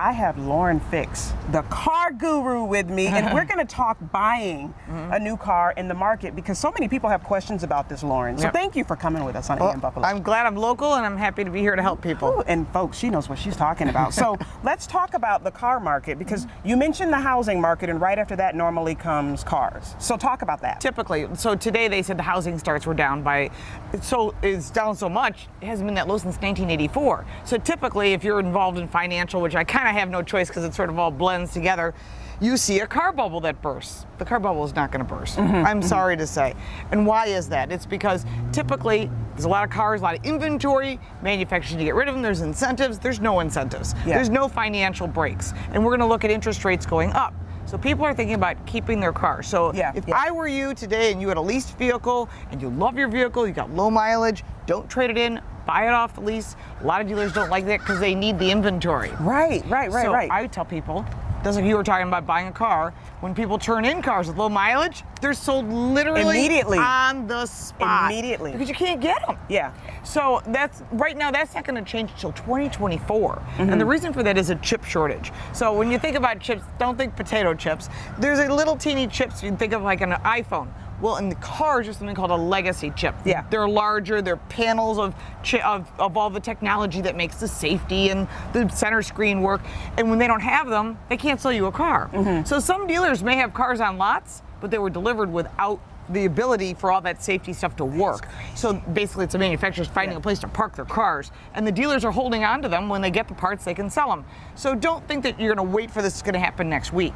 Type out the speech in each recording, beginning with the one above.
I have Lauren Fix, the car guru, with me, and we're going to talk buying a new car in the market because so many people have questions about this, Lauren. So thank you for coming with us on AM Buffalo. I'm glad I'm local, and I'm happy to be here to help people. Ooh, and folks, she knows what she's talking about. So let's talk about the car market because you mentioned the housing market, and right after that normally comes cars. So talk about that. Typically, so today they said the housing starts were down it's down so much, it hasn't been that low since 1984. So typically, if you're involved in financial, which I kind of have no choice because it sort of all blends together, you see a car bubble that bursts. The car bubble is not going to burst. I'm sorry to say. And why is that? It's because typically there's a lot of cars, a lot of inventory, manufacturers need to get rid of them, there's incentives, there's no incentives. There's no financial breaks. And we're going to look at interest rates going up. So people are thinking about keeping their car. So if I were you today and you had a leased vehicle and you love your vehicle, you got low mileage, don't trade it in, buy it off the lease. A lot of dealers don't like that because they need the inventory. Right. So I would tell people, just like you were talking about buying a car, when people turn in cars with low mileage, they're sold literally immediately on the spot. Immediately. Because you can't get them. Yeah. So right now that's not going to change until 2024. And the reason for that is a chip shortage. So when you think about chips, don't think potato chips. There's a little teeny chips you can think of like an iPhone. Well, in the cars, there's something called a legacy chip. Yeah. They're larger, they're panels of all the technology that makes the safety and the center screen work. And when they don't have them, they can't sell you a car. So some dealers may have cars on lots, but they were delivered without the ability for all that safety stuff to work. So basically it's the manufacturers finding a place to park their cars, and the dealers are holding on to them. When they get the parts, they can sell them. So don't think that you're going to wait for this to happen next week.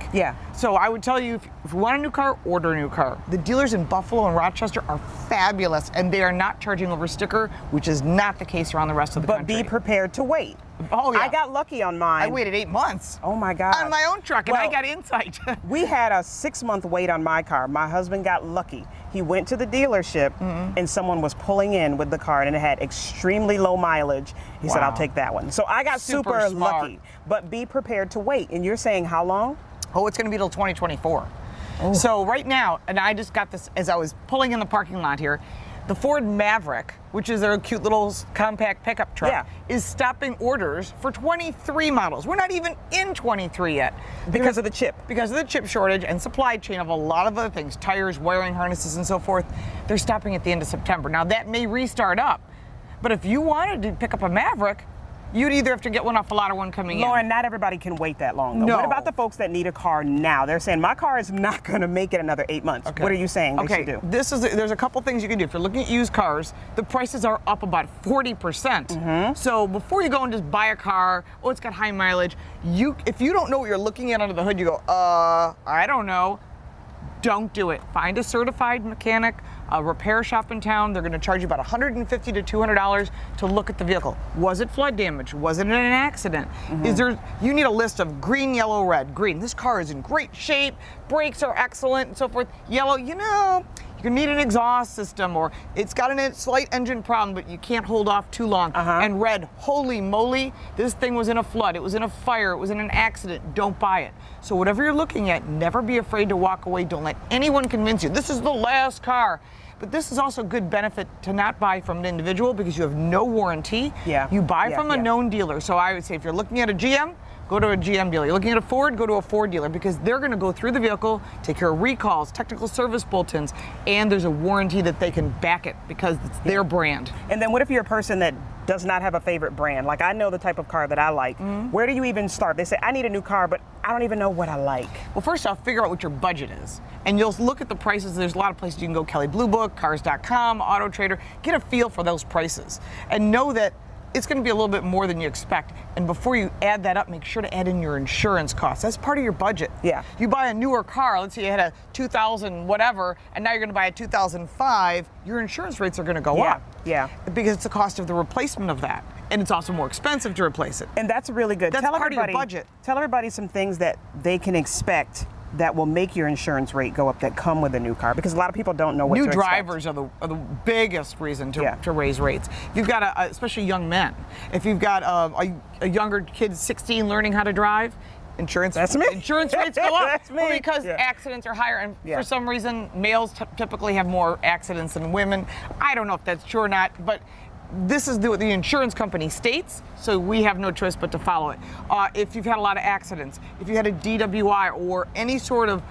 So I would tell you, if you want a new car, order a new car. The dealers in Buffalo and Rochester are fabulous, and they are not charging over sticker, which is not the case around the rest of the country. But be prepared to wait. Oh, yeah. I got lucky on mine. I waited 8 months. Oh my God. On my own truck, and I got Insight. We had a 6-month wait on my car. My husband got lucky. He went to the dealership and someone was pulling in with the car and it had extremely low mileage. He said, I'll take that one. So I got super lucky. But be prepared to wait. And you're saying how long? Oh, it's going to be till 2024. So right now, and I just got this as I was pulling in the parking lot here, the Ford Maverick, which is their cute little compact pickup truck, is stopping orders for 23 models. We're not even in 23 yet. Because of the chip. Because of the chip shortage and supply chain of a lot of other things, tires, wiring harnesses, and so forth. They're stopping at the end of September. Now that may restart up, but if you wanted to pick up a Maverick, you'd either have to get one off a lot of one coming in. Lauren, not everybody can wait that long, though. No. What about the folks that need a car now? They're saying, my car is not going to make it another 8 months. What are you saying they should do? There's a couple things you can do. If you're looking at used cars, the prices are up about 40%. So before you go and just buy a car, it's got high mileage, if you don't know what you're looking at under the hood, you go, I don't know. Don't do it. Find a certified mechanic, a repair shop in town. They're going to charge you about $150 to $200 to look at the vehicle. Was it flood damage? Was it in an accident? You need a list of green, yellow, red. Green, this car is in great shape, brakes are excellent, and so forth. Yellow, you need an exhaust system, or it's got a slight engine problem, but you can't hold off too long. And red, holy moly, this thing was in a flood, it was in a fire, it was in an accident. Don't buy it. So whatever you're looking at, never be afraid to walk away. Don't let anyone convince you this is the last car. But this is also a good benefit to not buy from an individual because you have no warranty. You buy from a known dealer. So I would say if you're looking at a GM, go to a GM dealer. You're looking at a Ford, go to a Ford dealer because they're going to go through the vehicle, take care of recalls, technical service bulletins, and there's a warranty that they can back it because it's their brand. And then what if you're a person that does not have a favorite brand? Like I know the type of car that I like. Where do you even start? They say, I need a new car, but I don't even know what I like. Well, first off, figure out what your budget is. And you'll look at the prices. There's a lot of places you can go, Kelley Blue Book, Cars.com, Auto Trader. Get a feel for those prices and know that it's going to be a little bit more than you expect. And before you add that up, make sure to add in your insurance costs. That's part of your budget. You buy a newer car, let's say you had a 2000 whatever, and now you're going to buy a 2005, your insurance rates are going to go up. Because it's the cost of the replacement of that. And it's also more expensive to replace it. And that's really good. That's part of your budget. Tell everybody some things that they can expect that will make your insurance rate go up that come with a new car, because a lot of people don't know what to expect. New drivers are the biggest reason to raise rates. If you've got especially young men, if you've got a younger kid, 16, learning how to drive, insurance rates go up. That's me. Well, because accidents are higher, and for some reason males typically have more accidents than women. I don't know if that's true or not, but this is what the insurance company states, so we have no choice but to follow it. If you've had a lot of accidents, if you had a DWI or any sort of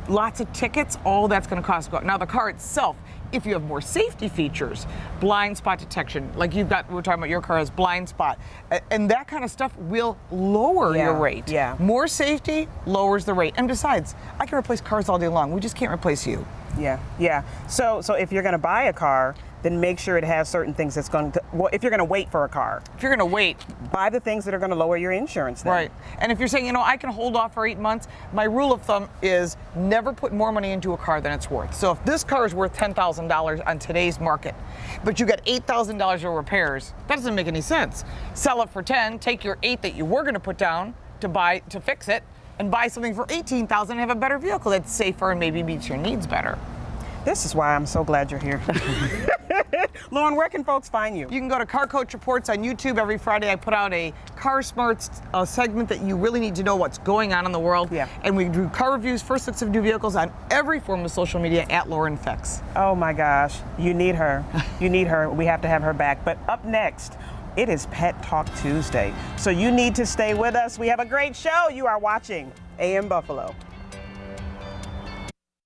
lots of tickets, all that's going to cost to go out. Now the car itself, if you have more safety features, blind spot detection, like we're talking about your car has blind spot, and that kind of stuff will lower your rate. Yeah. More safety lowers the rate. And besides, I can replace cars all day long. We just can't replace you. Yeah. So if you're going to buy a car, then make sure it has certain things that's going to, well, if you're going to wait for a car. If you're going to wait. Buy the things that are going to lower your insurance then. Right. And if you're saying, I can hold off for 8 months, my rule of thumb is never put more money into a car than it's worth. So if this car is worth $10,000 on today's market, but you got $8,000 of repairs, that doesn't make any sense. Sell it for 10, take your 8 that you were going to put down to fix it, and buy something for $18,000 and have a better vehicle that's safer and maybe meets your needs better. This is why I'm so glad you're here. Lauren, where can folks find you? You can go to Car Coach Reports on YouTube. Every Friday I put out a Car Smarts segment that you really need to know what's going on in the world. Yeah. And we do car reviews, first looks of new vehicles on every form of social media at Lauren Fix. Oh my gosh, you need her. You need her. We have to have her back. But up next, it is Pet Talk Tuesday. So you need to stay with us. We have a great show. You are watching AM Buffalo.